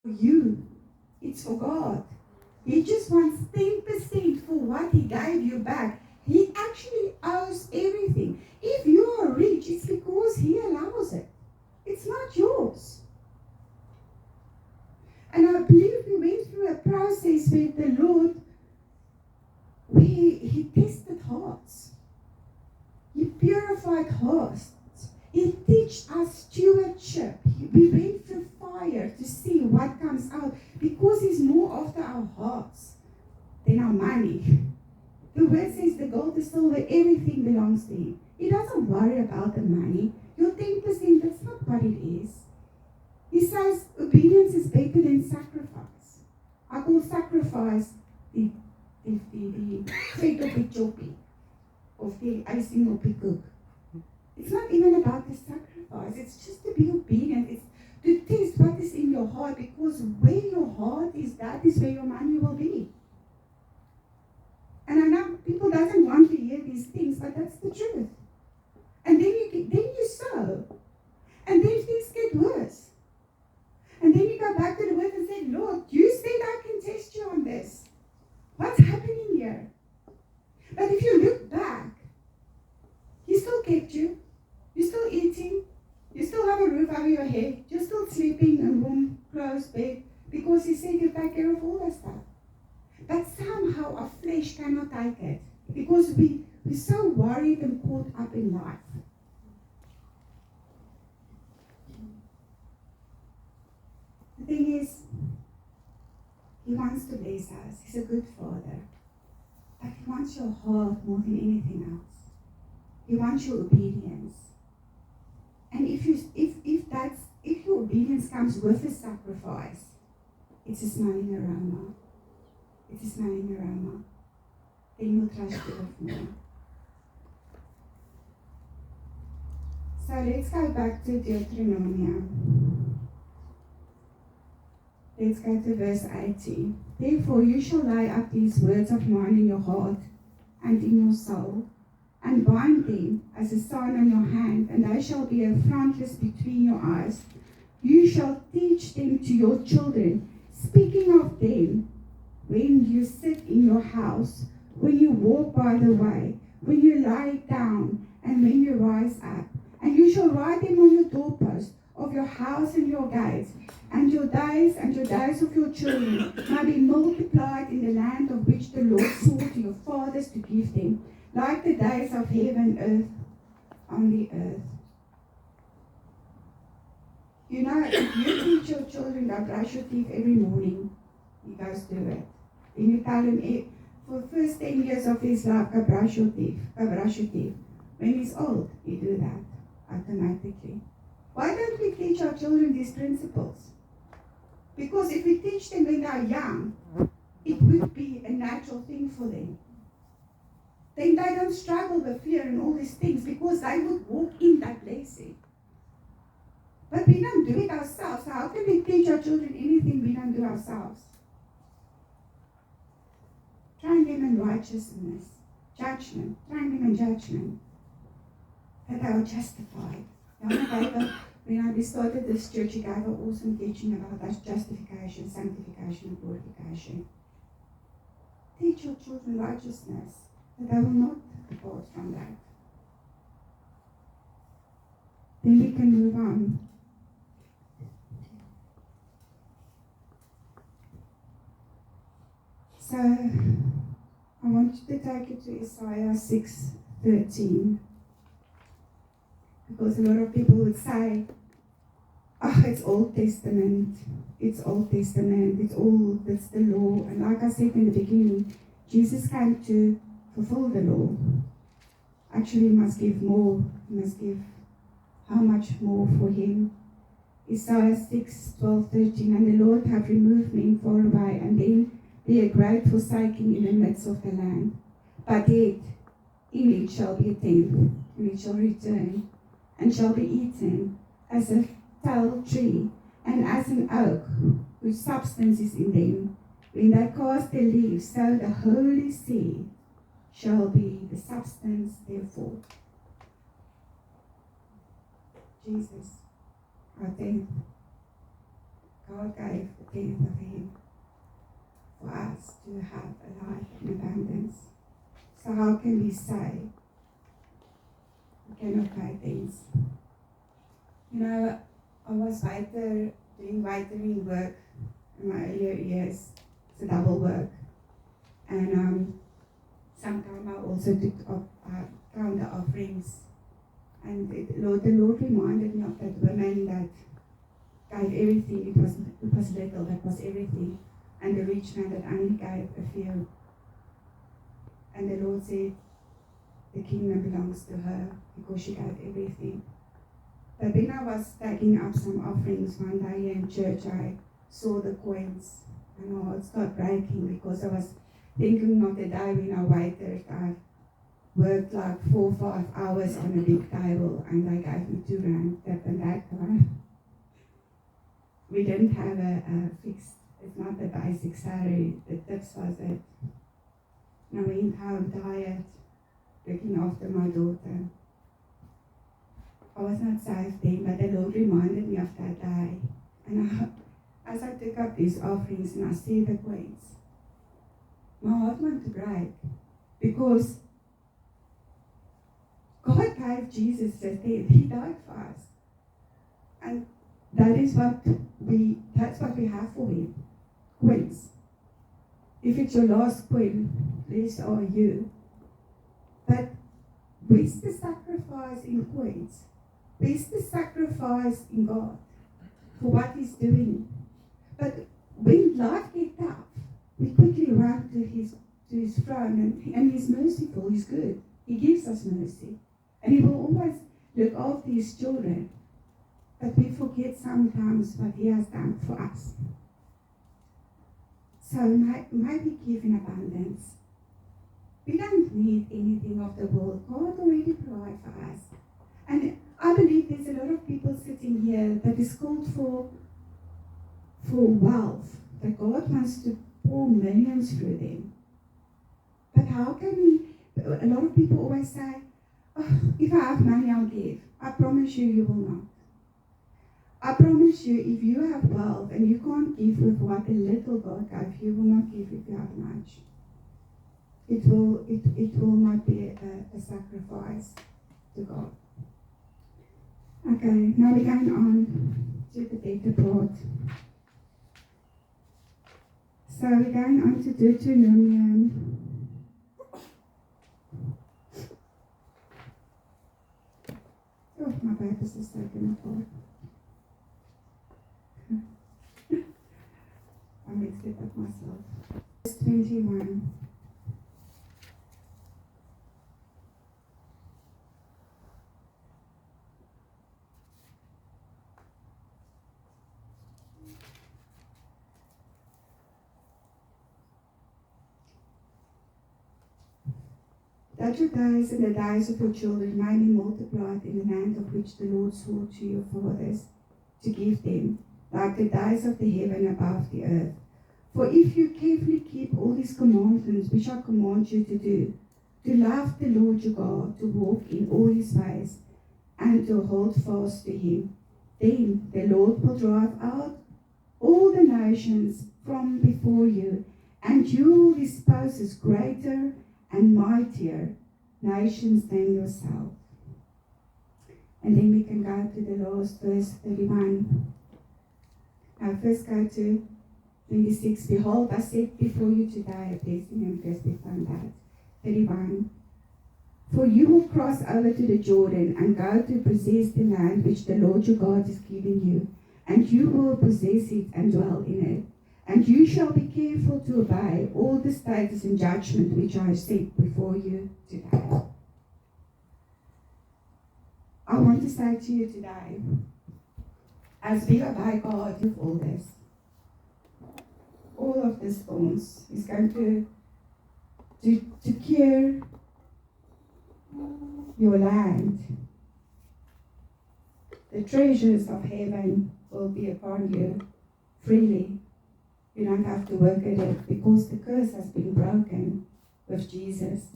for you. It's for God. He just wants 10% for what he gave you back. He actually owes everything. If you are rich, it's because he allows it. It's not yours. And I believe we went through a process with the Lord where he tested hearts. He purified hearts. He teaches us stewardship. We went through fire to see what comes out because he's more after our hearts than our money. The word says the gold, the silver, everything belongs to him. He doesn't worry about the money. Your 10%, that's not what it is. He says obedience is better than sacrifice. I call sacrifice the fate of the choppy, of the icing of the cook. It's not even about the sacrifice. It's just to be obedient. It's to test what is in your heart, because where your heart is, that is where your money will be. And I know people doesn't want to hear these things, but that's the truth. And then you sow. And then things get worse. And then you go back to the word and say, Lord, you said I can test you on this. What's happening here? But if you look back, he still kept you. You're still eating. You still have a roof over your head. You're still sleeping in a warm, close bed, because he said he'll take care of all that stuff. But somehow our flesh cannot take it, because we're so worried and caught up in life. The thing is, he wants to bless us. He's a good father. But he wants your heart more than anything else. He wants your obedience. And if your obedience comes with a sacrifice, it's a smelling aroma. It's a smelling aroma. Then you'll trust God more. So let's go back to Deuteronomy. Let's go to verse 18. Therefore you shall lay up these words of mine in your heart and in your soul, and bind them as a sign on your hand, and they shall be a frontlets between your eyes. You shall teach them to your children, speaking of them when you sit in your house, when you walk by the way, when you lie down, and when you rise up. And you shall write them on your doorposts of your house and your gates, and your days of your children may be multiplied in the land of which the Lord swore to your fathers to give them, like the days of heaven and earth on the earth. You know, if you teach your children to brush your teeth every morning, he goes do it. Then you tell him, for the first 10 years of his life, go brush your teeth, go brush your teeth. When he's old, you do that automatically. Why don't we teach our children these principles? Because if we teach them when they're young, it would be a natural thing for them. Then they don't struggle with fear and all these things, because they would walk in that blessing. But we don't do it ourselves. So how can we teach our children anything we don't do ourselves? Train them in righteousness, judgment. Train them in judgment. That they are justified. When we started this church, he gave an awesome teaching about justification, sanctification, and glorification. Teach your children righteousness, that they will not depart from that. Then we can move on. So, I want you to take it to Isaiah 6:13. Because a lot of people would say, it's Old Testament, it's the law. And like I said in the beginning, Jesus came to fulfill the law. Actually, he must give more. He must give how much more for him? Isaiah 6:12-13, and the Lord hath removed men far away, and then be a great forsaking in the midst of the land. But yet in it shall be a tenth, and it shall return, and shall be eaten as a tall tree, and as an oak, whose substance is in them. When they cast their leaves, so the holy seed shall be the substance therefore. Jesus, our tenth, God gave the tenth of him for us to have a life in abundance. So how can we say we cannot pay things? You know, I was doing waitering work in my earlier years. It's a double work. And sometimes I also took counter offerings. And the Lord reminded me of that woman that gave everything. It was little, that was everything. And the rich man that only gave a few. And the Lord said, the kingdom belongs to her because she gave everything. But when I was taking up some offerings one day in church, I saw the coins. And my heart started breaking because I was thinking of the day when I waited. I worked like 4 or 5 hours on a big table and they gave me £2 that and that time. We didn't have a fixed, it's not the basic salary, the tips was it. And I went home tired, looking after my daughter. I was not saved then, but the Lord reminded me of that day. And as I took up these offerings and I see the coins, my heart wanted to break because God gave Jesus the death. He died for us. And that's what we have for him. Coins. If it's your last coin, blessed are you. But where's the sacrifice in coins? Where's the sacrifice in God for what he's doing? But when life gets tough, we quickly run to his throne, and he's merciful, he's good. He gives us mercy. And he will always look after his children. But we forget sometimes what he has done for us. So may we give in abundance. We don't need anything of the world. God already provides for us. And I believe there's a lot of people sitting here that is called for wealth, that God wants to pour millions through them. But how can we, a lot of people always say, oh, if I have money, I'll give. I promise you, you will not. I promise you, if you have wealth and you can't give with what a little God gave, you will not give if you have much. It will not be a sacrifice to God. Okay, now we're going on to the better part. So we're going on to Deuteronomy. Oh, my purpose is taken apart. I mixed it up myself. Verse 21. That your days and the days of your children may be multiplied in the land of which the Lord swore to your fathers to give them, like the days of the heaven above the earth. For if you carefully keep all these commandments which I command you to do, to love the Lord your God, to walk in all his ways, and to hold fast to him, then the Lord will drive out all the nations from before you, and you will dispose as greater and mightier nations than yourself. And then we can go to the last verse, 31. Now first go to 26. Behold, I set before you today a blessing and curse. We found that. 31. For you will cross over to the Jordan and go to possess the land which the Lord your God is giving you, and you will possess it and dwell in it. And you shall be careful to obey all the statutes and judgment which I have set before you today. I want to say to you today, as we obey God with all this, all of these thorns is going to cure your land. The treasures of heaven will be upon you freely. You don't have to work at it because the curse has been broken with Jesus.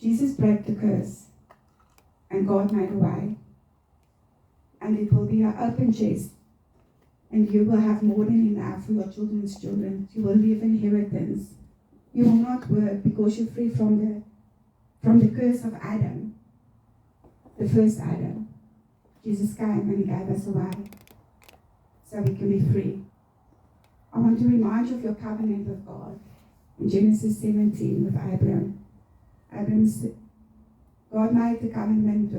Jesus broke the curse and God made a way. And it will be an open chest and you will have more than enough for your children's children. You will leave inheritance. You will not work because you're free from the curse of Adam, the first Adam. Jesus came and gave us away so we can be free. I want to remind you of your covenant with God. In Genesis 17 with Abram. God made the covenant with